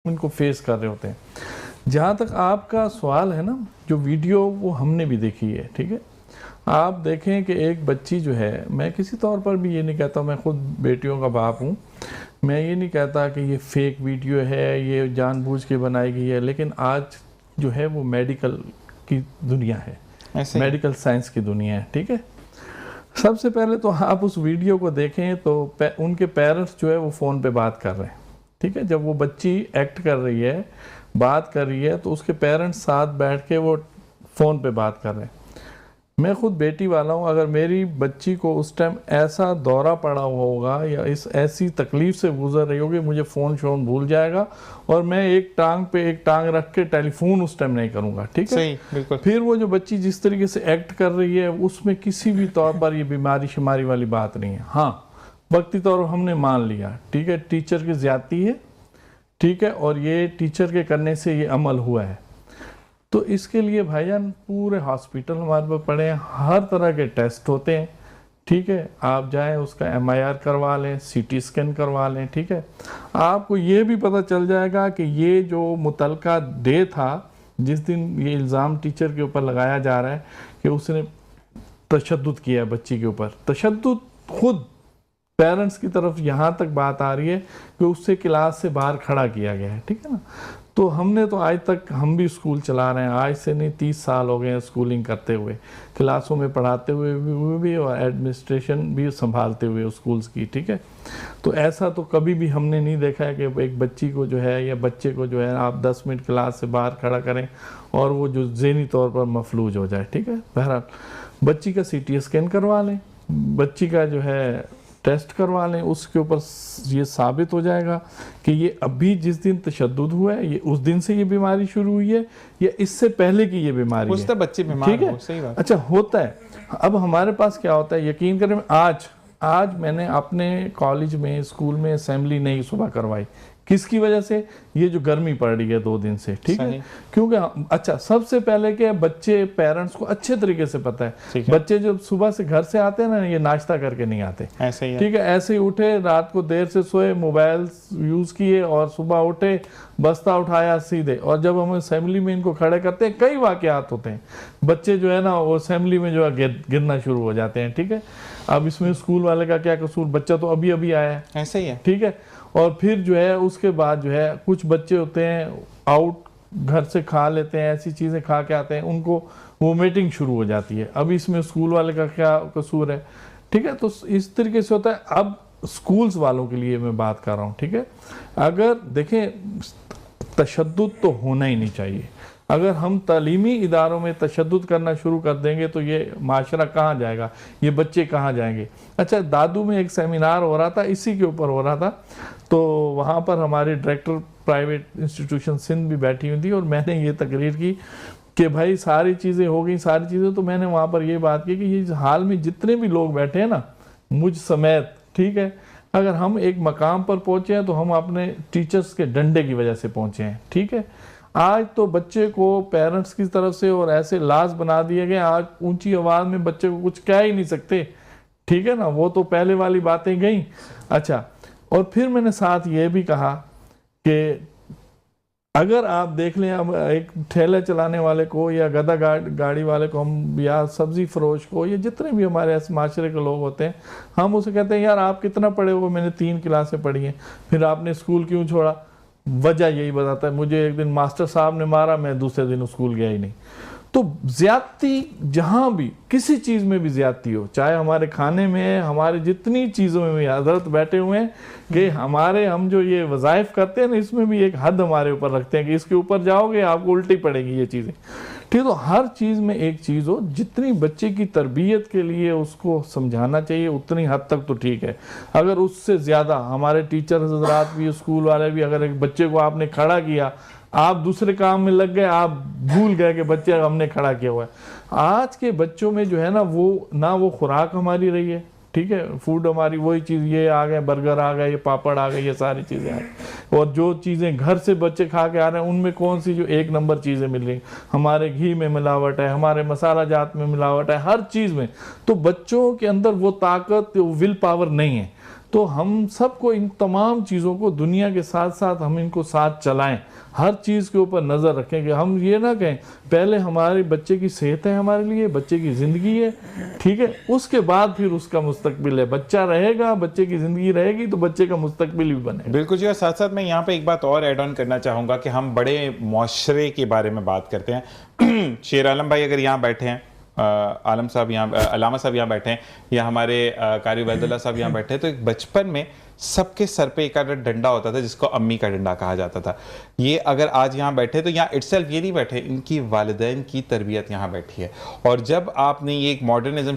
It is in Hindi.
इनको फेस कर रहे होते हैं। जहाँ तक आपका सवाल है ना, जो वीडियो वो हमने भी देखी है, ठीक है। आप देखें कि एक बच्ची जो है, मैं किसी तौर पर भी ये नहीं कहता, मैं खुद बेटियों का बाप हूँ, मैं ये नहीं कहता कि ये फेक वीडियो है, ये जानबूझ के बनाई गई है, लेकिन आज जो है वो मेडिकल की दुनिया है, मेडिकल साइंस की दुनिया है, ठीक है। सबसे पहले तो आप उस वीडियो को देखें तो उनके पेरेंट्स जो है वो फ़ोन पे बात कर रहे हैं, ठीक है। जब वो बच्ची एक्ट कर रही है, बात कर रही है, तो उसके पेरेंट्स साथ बैठ के वो फ़ोन पे बात कर रहे हैं। मैं खुद बेटी वाला हूँ, अगर मेरी बच्ची को उस टाइम ऐसा दौरा पड़ा हुआ होगा या इस ऐसी तकलीफ से गुजर रही होगी, मुझे फ़ोन शोन भूल जाएगा और मैं एक टांग पे एक टांग रख के टेलीफोन उस टाइम नहीं करूँगा, ठीक है। सही, बिल्कुल। फिर वो जो बच्ची जिस तरीके से एक्ट कर रही है, उसमें किसी भी तौर पर ये बीमारी शुमारी वाली बात नहीं है। हाँ, वक्ती तौर पर हमने मान लिया, ठीक है, टीचर की ज़्यादती है, ठीक है, और ये टीचर के करने से ये अमल हुआ है। तो इसके लिए भाईजान पूरे हॉस्पिटल हमारे पास पड़े हैं, हर तरह के टेस्ट होते हैं, ठीक है। आप जाएं, उसका MIR करवा लें, CT स्कैन करवा लें, ठीक है। आपको ये भी पता चल जाएगा कि ये जो मुतलका डे था, जिस दिन ये इल्ज़ाम टीचर के ऊपर लगाया जा रहा है कि उसने तशद्दुद किया बच्ची के ऊपर, तशद्दुद खुद पेरेंट्स की तरफ यहाँ तक बात आ रही है कि उससे क्लास से बाहर खड़ा किया गया है, ठीक है ना। तो हमने तो आज तक, हम भी स्कूल चला रहे हैं, आज से नहीं 30 साल हो गए हैं स्कूलिंग करते हुए, क्लासों में पढ़ाते हुए भी और एडमिनिस्ट्रेशन भी संभालते हुए स्कूल्स की, ठीक है। तो ऐसा तो कभी भी हमने नहीं देखा है कि एक बच्ची को जो है या बच्चे को जो है आप 10 मिनट क्लास से बाहर खड़ा करें और वो जो ज़हनी तौर पर मफलूज हो जाए, ठीक है। बहरहाल बच्ची का CT स्कैन करवा लें, बच्ची का जो है टेस्ट करवा लें, उसके ऊपर ये साबित हो जाएगा कि ये अभी जिस दिन तशद्दुद हुआ है, ये उस दिन से ये बीमारी शुरू हुई है या इससे पहले की ये बीमारी है, बच्चे बीमार ठीक है। सही बात। अच्छा, होता है। अब हमारे पास क्या होता है, यकीन करें, आज मैंने अपने कॉलेज में, स्कूल में असेंबली नहीं सुबह करवाई। किसकी वजह से? ये जो गर्मी पड़ रही है 2 दिन से, ठीक है। क्योंकि अच्छा, सबसे पहले क्या, बच्चे पेरेंट्स को अच्छे तरीके से पता है, बच्चे जब सुबह से घर से आते हैं ना, ये नाश्ता करके नहीं आते, ऐसे ही है, ठीक है। ऐसे ही उठे, रात को देर से सोए, मोबाइल यूज़ किए और सुबह उठे, बस्ता उठाया सीधे, और जब हम असेंबली में इनको खड़े करते हैं, कई वाक़यात होते हैं, बच्चे जो है ना वो असेंबली में जो है गिरना शुरू हो जाते हैं, ठीक है। अब इसमें स्कूल वाले का क्या कसूर, बच्चा तो अभी अभी आया है, ऐसे ही है, ठीक है। और फिर जो है उसके बाद जो है कुछ बच्चे होते हैं आउट घर से खा लेते हैं, ऐसी चीज़ें खा के आते हैं, उनको वोमिटिंग शुरू हो जाती है। अब इसमें स्कूल वाले का क्या कसूर है, ठीक है। तो इस तरीके से होता है। अब स्कूल्स वालों के लिए मैं बात कर रहा हूँ, ठीक है। अगर देखें, तशद्दुद तो होना ही नहीं चाहिए। अगर हम तालीमी इदारों में तशद्दुद करना शुरू कर देंगे तो ये माशरा कहाँ जाएगा, ये बच्चे कहाँ जाएंगे। अच्छा, दादू में एक सेमिनार हो रहा था, इसी के ऊपर हो रहा था, तो वहाँ पर हमारे डायरेक्टर प्राइवेट इंस्टीट्यूशन सिंध भी बैठी हुई थी और मैंने ये तकरीर की कि भाई सारी चीज़ें हो गई, सारी चीज़ें, तो मैंने वहाँ पर ये बात की कि ये हाल में जितने भी लोग बैठे हैं ना, मुझ समेत, ठीक है, अगर हम एक मकाम पर पहुँचे हैं तो हम अपने टीचर्स के डंडे की वजह से पहुँचे हैं, ठीक है। आज तो बच्चे को पेरेंट्स की तरफ से और ऐसे लाज बना दिए गए, आज ऊंची आवाज़ में बच्चे को कुछ कह ही नहीं सकते, ठीक है ना। वो तो पहले वाली बातें गई। अच्छा, और फिर मैंने साथ ये भी कहा कि अगर आप देख लें, अब एक ठेले चलाने वाले को या गधा गाड़ी वाले को हम, या सब्जी फरोश को, या जितने भी हमारे ऐसे माशरे के लोग होते हैं, हम उसे कहते हैं यार आप कितना पढ़े हो, मैंने 3 क्लासें पढ़ी हैं, फिर आपने स्कूल क्यों छोड़ा? वजह यही बताता है, मुझे एक दिन मास्टर साहब ने मारा, मैं दूसरे दिन स्कूल गया ही नहीं। तो ज्यादती जहाँ भी किसी चीज़ में भी ज्यादती हो, चाहे हमारे खाने में है, हमारे जितनी चीज़ों में भी, हजरत बैठे हुए हैं कि हम जो ये वज़ाइफ करते हैं ना, इसमें भी एक हद हमारे ऊपर रखते हैं कि इसके ऊपर जाओगे आपको उल्टी पड़ेगी ये चीज़ें, ठीक है। तो हर चीज़ में एक चीज़ हो, जितनी बच्चे की तरबियत के लिए उसको समझाना चाहिए उतनी हद तक तो ठीक है। अगर उससे ज़्यादा हमारे टीचर हजरात भी, स्कूल वाले भी, अगर एक बच्चे को आपने खड़ा किया, आप दूसरे काम में लग गए, आप भूल गए कि बच्चे हमने खड़ा किया हुआ है। आज के बच्चों में जो है ना, वो खुराक हमारी रही है, ठीक है, फूड हमारी वही चीज़, ये आ गए बर्गर आ गए, ये पापड़ आ गए, ये सारी चीज़ें आ गई, और जो चीज़ें घर से बच्चे खा के आ रहे हैं उनमें कौन सी जो 1 नंबर चीज़ें मिल रही, हमारे घी में मिलावट है, हमारे मसाला जात में मिलावट है, हर चीज़ में। तो बच्चों के अंदर वो ताकत, वो विल पावर नहीं है। तो हम सबको इन तमाम चीज़ों को दुनिया के साथ साथ हम इनको साथ चलाएं, हर चीज़ के ऊपर नज़र रखें कि हम ये ना कहें पहले हमारे बच्चे की सेहत है हमारे लिए, बच्चे की ज़िंदगी है, ठीक है, उसके बाद फिर उसका मुस्तकबिल है। बच्चा रहेगा, बच्चे की ज़िंदगी रहेगी तो बच्चे का मुस्तकबिल भी बनेगा। बिल्कुल जी। और साथ साथ मैं यहाँ पे एक बात और ऐड ऑन करना चाहूँगा कि हम बड़े मुआशरे के बारे में बात करते हैं। शेर आलम भाई अगर यहाँ बैठे हैं, आलम साहब यहाँ, अलामा साहब यहाँ बैठे हैं, या हमारे कारी उबैदुल्ला साहब यहाँ बैठे हैं, तो एक बचपन में सबके सर पे एक आधा डंडा होता था जिसको अम्मी का डंडा कहा जाता था। ये अगर आज यहाँ बैठे तो यहाँ इटसेल्फ ये नहीं बैठे, इनकी वालिदैन की तरबियत यहाँ बैठी है। और जब आपने ये एक मॉडर्निज्म